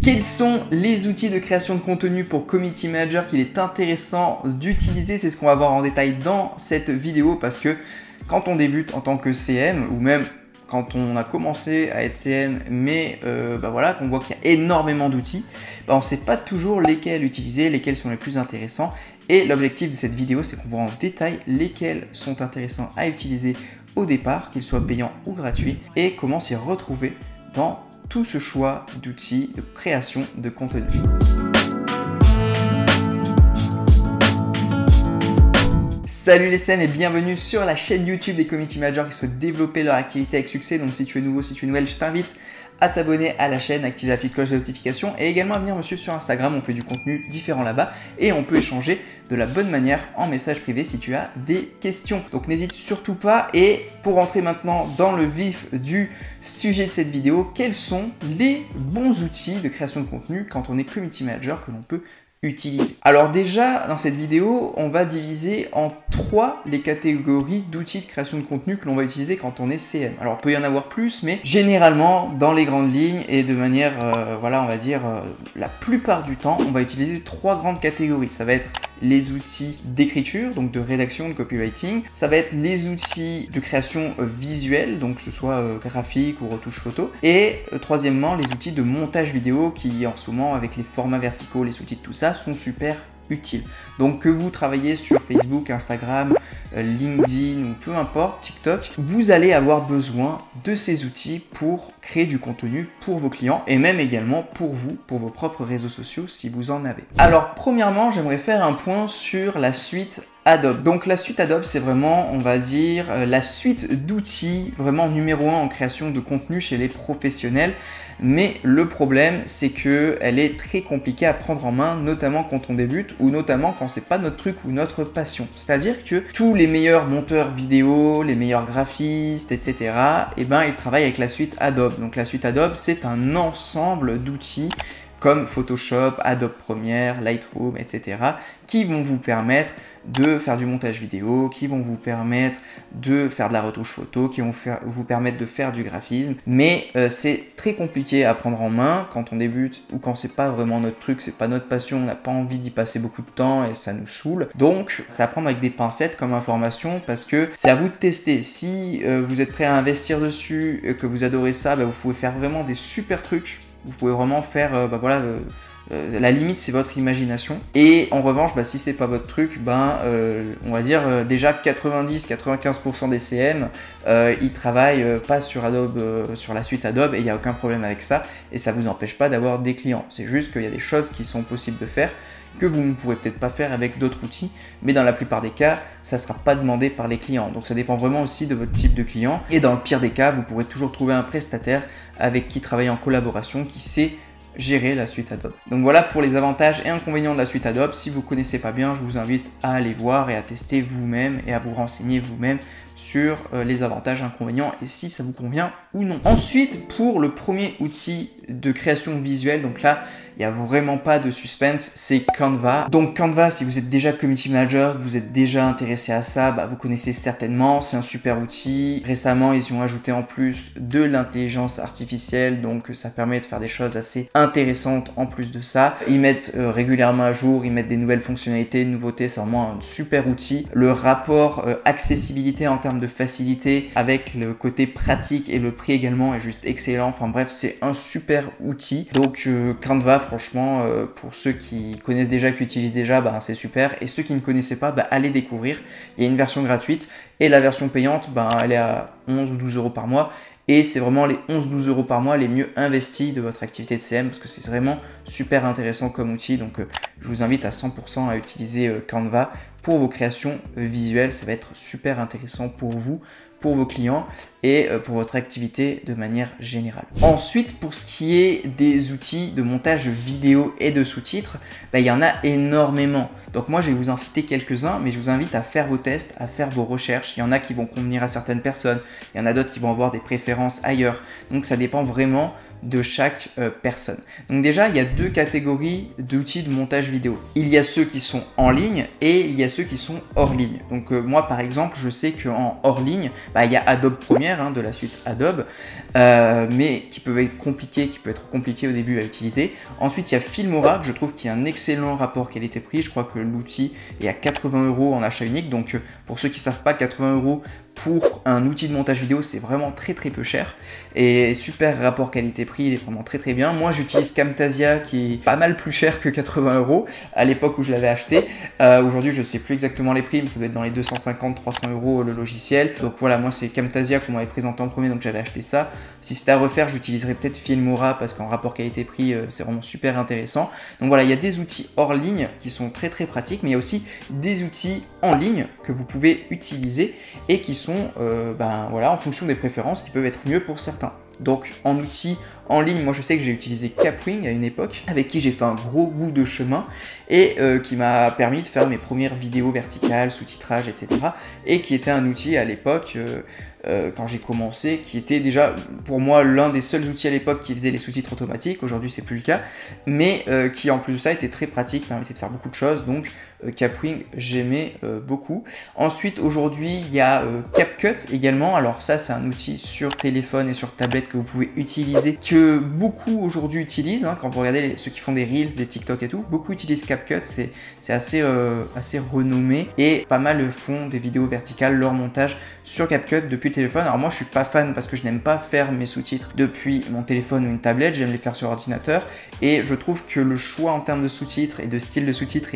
Quels sont les outils de création de contenu pour Community Manager qu'il est intéressant d'utiliser? C'est ce qu'on va voir en détail dans cette vidéo parce que quand on débute en tant que CM ou même quand on a commencé à être CM mais voilà, qu'on voit qu'il y a énormément d'outils, on ne sait pas toujours lesquels utiliser, lesquels sont les plus intéressants. Et l'objectif de cette vidéo, c'est qu'on voit en détail lesquels sont intéressants à utiliser au départ, qu'ils soient payants ou gratuits, et comment s'y retrouver dans tout ce choix d'outils de création de contenu. Salut les CM et bienvenue sur la chaîne YouTube des Community Managers qui souhaitent développer leur activité avec succès. Donc si tu es nouveau, si tu es nouvelle, je t'invite à t'abonner à la chaîne, activer la petite cloche de notification et également à venir me suivre sur Instagram. On fait du contenu différent là-bas et on peut échanger de la bonne manière en message privé si tu as des questions. Donc n'hésite surtout pas. Et pour rentrer maintenant dans le vif du sujet de cette vidéo, quels sont les bons outils de création de contenu quand on est Community Manager que l'on peut utiliser? Alors déjà, dans cette vidéo, on va diviser en 3 les catégories d'outils de création de contenu que l'on va utiliser quand on est CM. Alors, il peut y en avoir plus, mais généralement, dans les grandes lignes et de manière, voilà, on va dire, la plupart du temps, on va utiliser 3 grandes catégories. Ça va être les outils d'écriture, donc de rédaction, de copywriting. Ça va être les outils de création visuelle, donc que ce soit graphique ou retouche photo. Et troisièmement, les outils de montage vidéo qui, en ce moment, avec les formats verticaux, les sous-titres, tout ça, sont super utiles. Donc que vous travaillez sur Facebook, Instagram, LinkedIn ou peu importe, TikTok, vous allez avoir besoin de ces outils pour créer du contenu pour vos clients et même également pour vous, pour vos propres réseaux sociaux si vous en avez. Alors premièrement, j'aimerais faire un point sur la suite Adobe. Donc la suite Adobe, c'est vraiment, on va dire, la suite d'outils vraiment numéro 1 en création de contenu chez les professionnels. Mais le problème, c'est qu'elle est très compliquée à prendre en main, notamment quand on débute ou notamment quand c'est pas notre truc ou notre passion. C'est-à-dire que tous les meilleurs monteurs vidéo, les meilleurs graphistes, etc., ils travaillent avec la suite Adobe. Donc la suite Adobe, c'est un ensemble d'outils comme Photoshop, Adobe Premiere, Lightroom, etc., qui vont vous permettre de faire du montage vidéo, qui vont vous permettre de faire de la retouche photo, qui vont vous permettre de faire du graphisme. Mais c'est très compliqué à prendre en main quand on débute ou quand c'est pas vraiment notre truc, c'est pas notre passion, on n'a pas envie d'y passer beaucoup de temps et ça nous saoule. Donc, c'est à prendre avec des pincettes comme information parce que c'est à vous de tester. Si vous êtes prêt à investir dessus, que vous adorez ça, vous pouvez faire vraiment des super trucs. Vous pouvez vraiment faire, la limite c'est votre imagination. Et en revanche, si c'est pas votre truc, on va dire déjà 90-95% des CM, ils travaillent pas sur Adobe, sur la suite Adobe, et il n'y a aucun problème avec ça. Et ça vous empêche pas d'avoir des clients. C'est juste qu'il y a des choses qui sont possibles de faire que vous ne pourrez peut-être pas faire avec d'autres outils, mais dans la plupart des cas, ça ne sera pas demandé par les clients. Donc ça dépend vraiment aussi de votre type de client. Et dans le pire des cas, vous pourrez toujours trouver un prestataire avec qui travailler en collaboration, qui sait gérer la suite Adobe. Donc voilà pour les avantages et inconvénients de la suite Adobe. Si vous ne connaissez pas bien, je vous invite à aller voir et à tester vous-même et à vous renseigner vous-même sur les avantages, inconvénients et si ça vous convient ou non. Ensuite, pour le premier outil de création visuelle, donc là, il n'y a vraiment pas de suspense, c'est Canva. Donc Canva, si vous êtes déjà community manager, que vous êtes déjà intéressé à ça, vous connaissez certainement, c'est un super outil. Récemment, ils y ont ajouté en plus de l'intelligence artificielle, donc ça permet de faire des choses assez intéressantes en plus de ça. Ils mettent régulièrement à jour, ils mettent des nouvelles fonctionnalités, nouveautés, c'est vraiment un super outil. Le rapport accessibilité en termes de facilité avec le côté pratique et le prix également est juste excellent. Enfin bref, c'est un super outil. Donc Canva, franchement, pour ceux qui connaissent déjà, qui utilisent déjà, c'est super. Et ceux qui ne connaissaient pas, allez découvrir. Il y a une version gratuite et la version payante, elle est à 11 ou 12 euros par mois. Et c'est vraiment les 11-12 euros par mois les mieux investis de votre activité de CM parce que c'est vraiment super intéressant comme outil. Donc je vous invite à 100% à utiliser Canva pour vos créations visuelles. Ça va être super intéressant pour vous, pour vos clients et pour votre activité de manière générale. Ensuite, pour ce qui est des outils de montage vidéo et de sous-titres, il y en a énormément. Donc moi, je vais vous en citer quelques-uns, mais je vous invite à faire vos tests, à faire vos recherches. Il y en a qui vont convenir à certaines personnes, il y en a d'autres qui vont avoir des préférences ailleurs. Donc ça dépend vraiment de chaque personne. Donc déjà, il y a deux catégories d'outils de montage vidéo. Il y a ceux qui sont en ligne et il y a ceux qui sont hors ligne. Donc moi, par exemple, je sais qu'en hors ligne, il y a Adobe Premiere, de la suite Adobe, mais qui peut être compliqué au début à utiliser. Ensuite, il y a Filmora, que je trouve qu'il y a un excellent rapport qualité-prix. Je crois que l'outil est à 80 € en achat unique. Donc pour ceux qui ne savent pas, 80 € pour un outil de montage vidéo, c'est vraiment très peu cher et super rapport qualité-prix, il est vraiment très bien. Moi, j'utilise Camtasia qui est pas mal plus cher que 80 € à l'époque où je l'avais acheté. Aujourd'hui, je sais plus exactement les prix, mais ça doit être dans les 250-300 € le logiciel. Donc voilà, moi c'est Camtasia qu'on m'avait présenté en premier, donc j'avais acheté ça. Si c'était à refaire, j'utiliserais peut-être Filmora parce qu'en rapport qualité-prix, c'est vraiment super intéressant. Donc voilà, il y a des outils hors ligne qui sont très pratiques, mais il y a aussi des outils en ligne que vous pouvez utiliser et qui sont en fonction des préférences, qui peuvent être mieux pour certains. Donc en outils en ligne, moi je sais que j'ai utilisé Kapwing à une époque, avec qui j'ai fait un gros bout de chemin et qui m'a permis de faire mes premières vidéos verticales, sous-titrage, etc. Et qui était un outil à l'époque, quand j'ai commencé, qui était déjà pour moi l'un des seuls outils à l'époque qui faisait les sous-titres automatiques. Aujourd'hui c'est plus le cas, mais qui en plus de ça était très pratique, permettait de faire beaucoup de choses. Donc Kapwing, j'aimais beaucoup. Ensuite, aujourd'hui, il y a CapCut également. Alors ça, c'est un outil sur téléphone et sur tablette que vous pouvez utiliser, que beaucoup aujourd'hui utilisent. Quand vous regardez ceux qui font des Reels, des TikTok et tout, beaucoup utilisent CapCut. C'est assez renommé et pas mal font des vidéos verticales, leur montage sur CapCut depuis le téléphone. Alors moi, je suis pas fan parce que je n'aime pas faire mes sous-titres depuis mon téléphone ou une tablette. J'aime les faire sur ordinateur et je trouve que le choix en termes de sous-titres et de style de sous-titres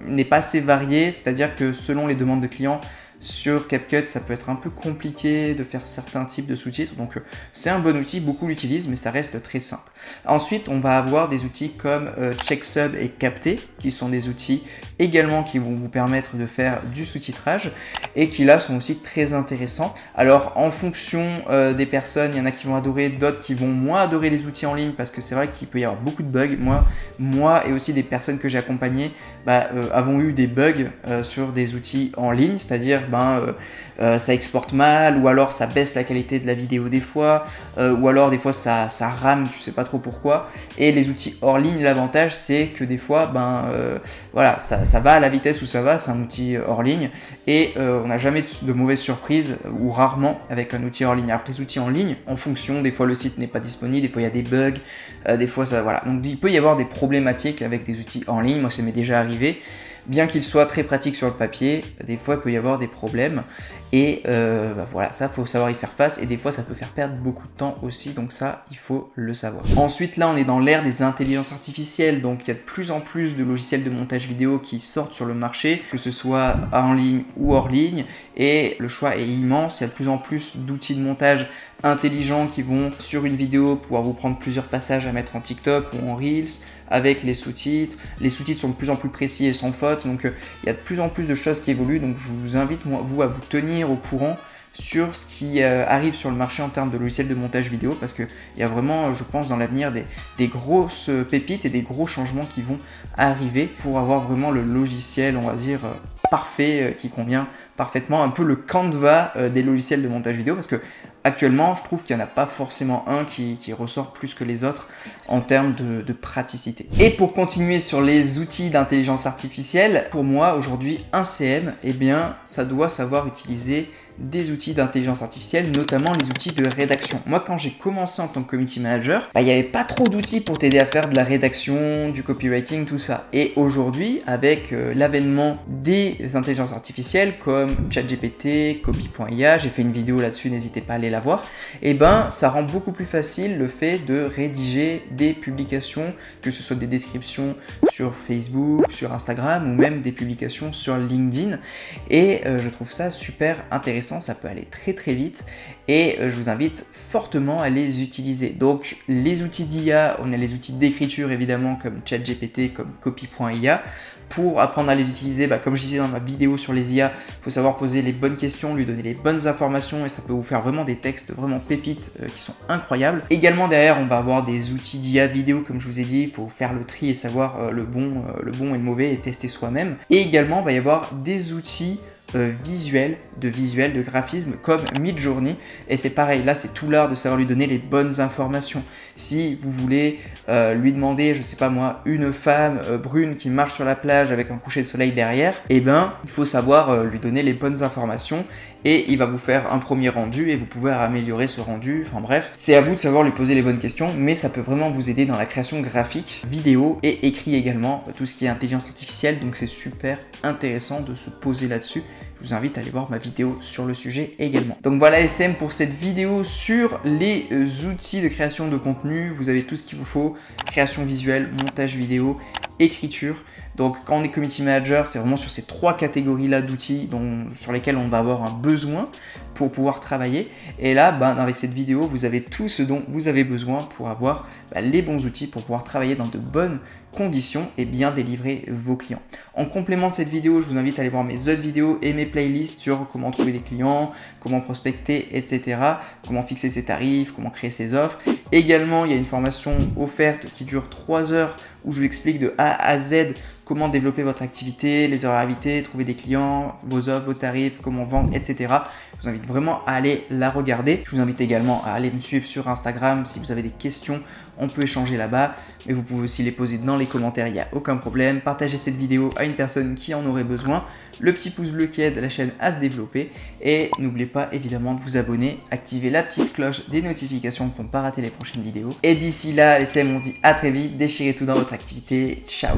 n'est pas assez varié, c'est-à-dire que selon les demandes de clients, sur CapCut, ça peut être un peu compliqué de faire certains types de sous-titres, donc c'est un bon outil, beaucoup l'utilisent, mais ça reste très simple. Ensuite, on va avoir des outils comme CheckSub et Capté, qui sont des outils également qui vont vous permettre de faire du sous-titrage, et qui là sont aussi très intéressants. Alors, en fonction des personnes, il y en a qui vont adorer, d'autres qui vont moins adorer les outils en ligne, parce que c'est vrai qu'il peut y avoir beaucoup de bugs. Moi et aussi des personnes que j'ai accompagnées avons eu des bugs sur des outils en ligne, c'est-à-dire ça exporte mal, ou alors ça baisse la qualité de la vidéo des fois, ou alors des fois ça rame, tu sais pas trop pourquoi. Et les outils hors ligne, l'avantage c'est que des fois ça va à la vitesse où ça va, c'est un outil hors ligne et on n'a jamais de mauvaises surprises, ou rarement, avec un outil hors ligne. Alors que les outils en ligne, en fonction, des fois le site n'est pas disponible, des fois il y a des bugs, des fois ça, voilà. Donc il peut y avoir des problématiques avec des outils en ligne, moi ça m'est déjà arrivé. Bien qu'il soit très pratique sur le papier, des fois il peut y avoir des problèmes et voilà, ça faut savoir y faire face, et des fois ça peut faire perdre beaucoup de temps aussi, donc ça il faut le savoir. Ensuite là on est dans l'ère des intelligences artificielles, donc il y a de plus en plus de logiciels de montage vidéo qui sortent sur le marché, que ce soit en ligne ou hors ligne, et le choix est immense. Il y a de plus en plus d'outils de montage intelligents qui vont sur une vidéo pouvoir vous prendre plusieurs passages à mettre en TikTok ou en Reels avec les sous-titres. Les sous-titres sont de plus en plus précis et sans faute, donc il y a de plus en plus de choses qui évoluent, donc je vous invite vous à vous tenir au courant sur ce qui arrive sur le marché en termes de logiciels de montage vidéo, parce qu'il y a vraiment, je pense, dans l'avenir des grosses pépites et des gros changements qui vont arriver pour avoir vraiment le logiciel, on va dire, parfait, qui convient parfaitement, un peu le Canva des logiciels de montage vidéo, parce que actuellement je trouve qu'il n'y en a pas forcément un qui ressort plus que les autres en termes de praticité. Et pour continuer sur les outils d'intelligence artificielle, pour moi aujourd'hui un CM, eh bien ça doit savoir utiliser des outils d'intelligence artificielle, notamment les outils de rédaction. Moi, quand j'ai commencé en tant que community manager, il n'y avait pas trop d'outils pour t'aider à faire de la rédaction, du copywriting, tout ça. Et aujourd'hui, avec l'avènement des intelligences artificielles comme ChatGPT, Copy.ia, j'ai fait une vidéo là-dessus, n'hésitez pas à aller la voir, et ben ça rend beaucoup plus facile le fait de rédiger des publications, que ce soit des descriptions sur Facebook, sur Instagram, ou même des publications sur LinkedIn. Et je trouve ça super intéressant. Ça peut aller très vite et je vous invite fortement à les utiliser. Donc les outils d'IA, on a les outils d'écriture évidemment comme ChatGPT, comme Copy.ia. Pour apprendre à les utiliser, comme je disais dans ma vidéo sur les IA, il faut savoir poser les bonnes questions, lui donner les bonnes informations, et ça peut vous faire vraiment des textes vraiment pépites qui sont incroyables. Également derrière, on va avoir des outils d'IA vidéo, comme je vous ai dit, il faut faire le tri et savoir le bon et le mauvais et tester soi-même. Et également, il va y avoir des outils visuels, de graphisme comme Midjourney. Et c'est pareil, là c'est tout l'art de savoir lui donner les bonnes informations. Si vous voulez lui demander, je sais pas moi, une femme brune qui marche sur la plage avec un coucher de soleil derrière, eh ben il faut savoir lui donner les bonnes informations et il va vous faire un premier rendu et vous pouvez améliorer ce rendu. Enfin bref, c'est à vous de savoir lui poser les bonnes questions, mais ça peut vraiment vous aider dans la création graphique, vidéo et écrit également, tout ce qui est intelligence artificielle. Donc c'est super intéressant de se poser là-dessus. Je vous invite à aller voir ma vidéo sur le sujet également. Donc voilà SM pour cette vidéo sur les outils de création de contenu. Vous avez tout ce qu'il vous faut, création visuelle, montage vidéo, écriture. Donc quand on est community manager, c'est vraiment sur ces 3 catégories-là d'outils sur lesquels on va avoir un besoin pour pouvoir travailler. Et là, avec cette vidéo, vous avez tout ce dont vous avez besoin pour avoir les bons outils pour pouvoir travailler dans de bonnes conditions et bien délivrer vos clients. En complément de cette vidéo, je vous invite à aller voir mes autres vidéos et mes playlists sur comment trouver des clients, comment prospecter, etc. Comment fixer ses tarifs, comment créer ses offres. Également, il y a une formation offerte qui dure 3 heures où je vous explique de A à Z comment développer votre activité, les horaires invités, trouver des clients, vos offres, vos tarifs, comment vendre, etc. Je vous invite vraiment à aller la regarder. Je vous invite également à aller me suivre sur Instagram. Si vous avez des questions, on peut échanger là-bas. Mais vous pouvez aussi les poser dans les commentaires, il n'y a aucun problème. Partagez cette vidéo à une personne qui en aurait besoin. Le petit pouce bleu qui aide la chaîne à se développer. Et n'oubliez pas évidemment de vous abonner, activer la petite cloche des notifications pour ne pas rater les prochaines vidéos. Et d'ici là, les CM, on se dit à très vite. Déchirez tout dans votre activité. Ciao!